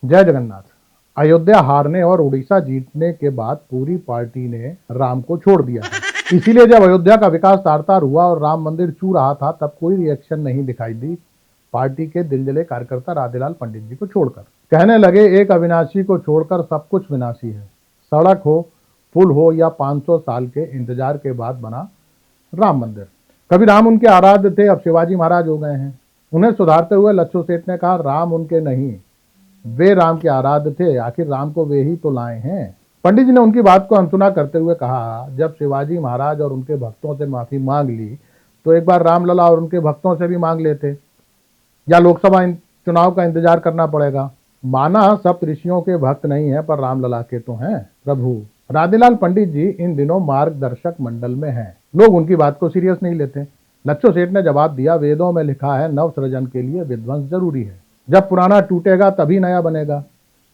जय जगन्नाथ। अयोध्या हारने और उड़ीसा जीतने के बाद पूरी पार्टी ने राम को छोड़ दिया है। इसीलिए जब अयोध्या का विकास तार-तार हुआ और राम मंदिर छू रहा था, तब कोई रिएक्शन नहीं दिखाई दी पार्टी के दिलजले कार्यकर्ता राधेलाल पंडित जी को छोड़कर। कहने लगे, एक अविनाशी को छोड़कर सब कुछ विनाशी है। सड़क हो, पुल हो या 500 साल के इंतजार के बाद बना राम मंदिर। कभी राम उनके आराध्य थे, अब शिवाजी महाराज हो गए हैं। उन्हें सुधारते हुए लच्छू सेठ ने कहा, राम उनके नहीं, वे राम के आराध्य थे। आखिर राम को वे ही तो लाए हैं। पंडित जी ने उनकी बात को अनसुना करते हुए कहा, जब शिवाजी महाराज और उनके भक्तों से माफी मांग ली तो एक बार रामलला और उनके भक्तों से भी मांग लेते, या लोकसभा चुनाव का इंतजार करना पड़ेगा। माना सब ऋषियों के भक्त नहीं है, पर रामलला के तो हैं प्रभु। राधेलाल पंडित जी इन दिनों मार्गदर्शक मंडल में हैं। लोग उनकी बात को सीरियस नहीं लेते। लच्छू सेठ ने जवाब दिया, वेदों में लिखा है, नव सृजन के लिए विध्वंस जरूरी है। जब पुराना टूटेगा तभी नया बनेगा।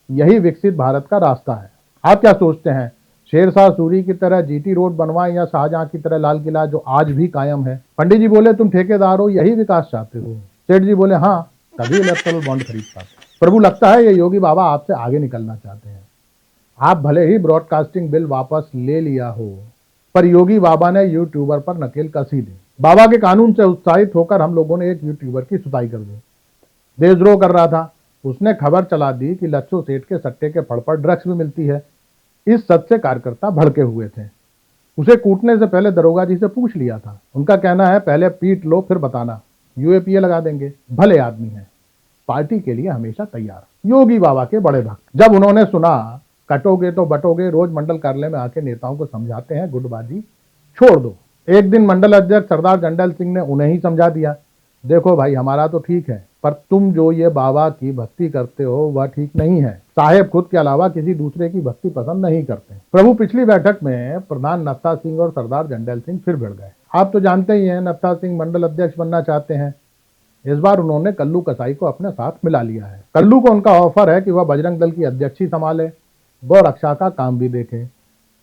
यही विकसित भारत का रास्ता है। आप क्या सोचते हैं, शेरशाह सूरी की तरह जीटी रोड बनवाएं या शाहजहां की तरह लाल किला जो आज भी कायम है? पंडित जी बोले, तुम ठेकेदार हो, यही विकास चाहते हो? सेठ जी बोले, हाँ, तभी इलेक्टोरल बॉन्ड खरीद पाते। प्रभु, लगता है ये योगी बाबा आपसे आगे निकलना चाहते हैं। आप भले ही ब्रॉडकास्टिंग बिल वापस ले लिया हो, पर योगी बाबा ने यूट्यूबर पर नकेल कसी दी। बाबा के कानून से उत्साहित होकर हम लोगों ने एक यूट्यूबर की सुताई कर दी। देशद्रोह कर रहा था, उसने खबर चला दी कि लच्छू सेठ के सट्टे के फड़ पर ड्रग्स भी मिलती है। इस सच से कार्यकर्ता भड़के हुए थे। उसे कूटने से पहले दरोगा जी से पूछ लिया था। उनका कहना है, पहले पीट लो फिर बताना, यूएपीए लगा देंगे। भले आदमी हैं, पार्टी के लिए हमेशा तैयार। योगी बाबा के बड़े भक्त। जब उन्होंने सुना कटोगे तो बटोगे, रोज मंडल कार्यालय में आके नेताओं को समझाते हैं, गुटबाजी छोड़ दो। एक दिन मंडल अध्यक्ष सरदार जंडल सिंह ने उन्हें ही समझा दिया, देखो भाई, हमारा तो ठीक है, पर तुम जो ये बाबा की भक्ति करते हो वह ठीक नहीं है। साहेब खुद के अलावा किसी दूसरे की भक्ति पसंद नहीं करते। प्रभु, पिछली बैठक में प्रधान नत्था सिंह और सरदार जंडल सिंह फिर भिड़ गए। आप तो जानते ही हैं, नत्था सिंह मंडल अध्यक्ष बनना चाहते हैं। इस बार उन्होंने कल्लू कसाई को अपने साथ मिला लिया है। कल्लू को उनका ऑफर है कि वह बजरंग दल की अध्यक्षी संभाले, गौ रक्षा का काम भी देखे।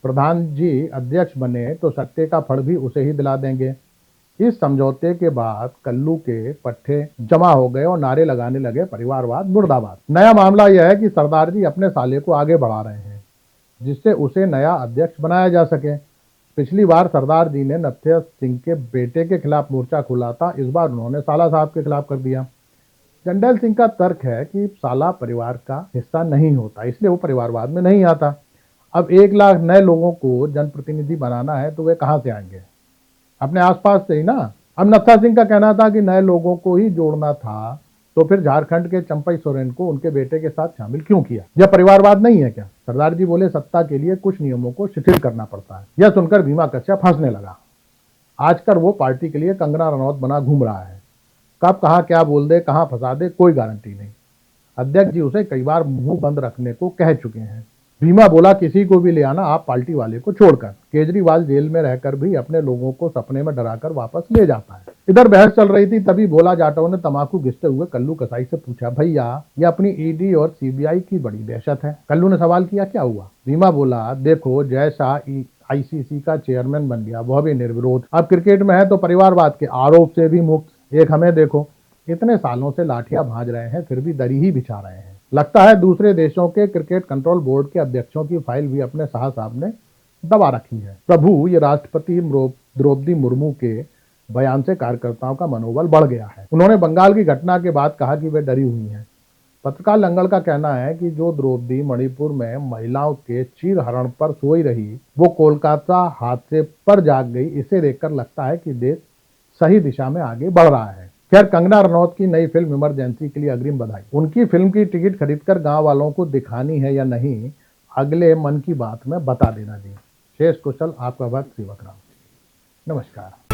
प्रधान जी अध्यक्ष बने तो सत्ते का फल भी उसे ही दिला देंगे। इस समझौते के बाद कल्लू के पट्टे जमा हो गए और नारे लगाने लगे, परिवारवाद मुर्दाबाद। नया मामला यह है कि सरदार जी अपने साले को आगे बढ़ा रहे हैं, जिससे उसे नया अध्यक्ष बनाया जा सके। पिछली बार सरदार जी ने नत्था सिंह के बेटे के खिलाफ मोर्चा खोला था, इस बार उन्होंने साला साहब के खिलाफ कर दिया। जंडल सिंह का तर्क है कि साला परिवार का हिस्सा नहीं होता, इसलिए वो परिवारवाद में नहीं आता। अब 1 लाख नए लोगों को जनप्रतिनिधि बनाना है तो वे कहां से आएंगे? अपने आसपास से ही ना। अब नत्था सिंह का कहना था कि नए लोगों को ही जोड़ना था, तो फिर झारखंड के चंपई सोरेन को उनके बेटे के साथ शामिल क्यों किया? यह परिवारवाद नहीं है क्या? सरदार जी बोले, सत्ता के लिए कुछ नियमों को शिथिल करना पड़ता है। यह सुनकर भीमा कश्यप हंसने लगा। आजकल वो पार्टी के लिए कंगना रनौत बना घूम रहा है। कब कहां क्या बोल दे, कहां फंसा दे, कोई गारंटी नहीं। अध्यक्ष जी उसे कई बार मुंह बंद रखने को कह चुके हैं। भीमा बोला, किसी को भी ले आना, आप पार्टी वाले को छोड़कर। केजरीवाल जेल में रहकर भी अपने लोगों को सपने में डराकर वापस ले जाता है। इधर बहस चल रही थी, तभी भोला जाटव ने तमाकू घिसते हुए कल्लू कसाई से पूछा, भैया, ये अपनी ईडी और सीबीआई की बड़ी दहशत है। कल्लू ने सवाल किया, क्या हुआ? भीमा बोला, देखो, जय शाह आईसीसी का चेयरमैन बन गया, वह भी निर्विरोध। अब क्रिकेट में है तो परिवारवाद के आरोप से भी मुक्त। एक हमें देखो, इतने सालों से लाठियां भांज रहे हैं, फिर भी दरी ही बिछा रहे हैं। लगता है दूसरे देशों के क्रिकेट कंट्रोल बोर्ड के अध्यक्षों की फाइल भी अपने शाह साहब ने दबा रखी है। प्रभु, ये राष्ट्रपति द्रौपदी मुर्मू के बयान से कार्यकर्ताओं का मनोबल बढ़ गया है। उन्होंने बंगाल की घटना के बाद कहा कि वे डरी हुई हैं। पत्रकार लंगड़ का कहना है कि जो द्रौपदी मणिपुर में महिलाओं के चीरहरण पर सोई रही, वो कोलकाता हादसे पर जाग गई। इसे देखकर लगता है कि देश सही दिशा में आगे बढ़ रहा है। खैर, कंगना रनौत की नई फिल्म इमरजेंसी के लिए अग्रिम बधाई। उनकी फिल्म की टिकट खरीदकर गांव वालों को दिखानी है या नहीं, अगले मन की बात में बता देना जी। शेष कुशल आपका भक्त सेवक राम। नमस्कार।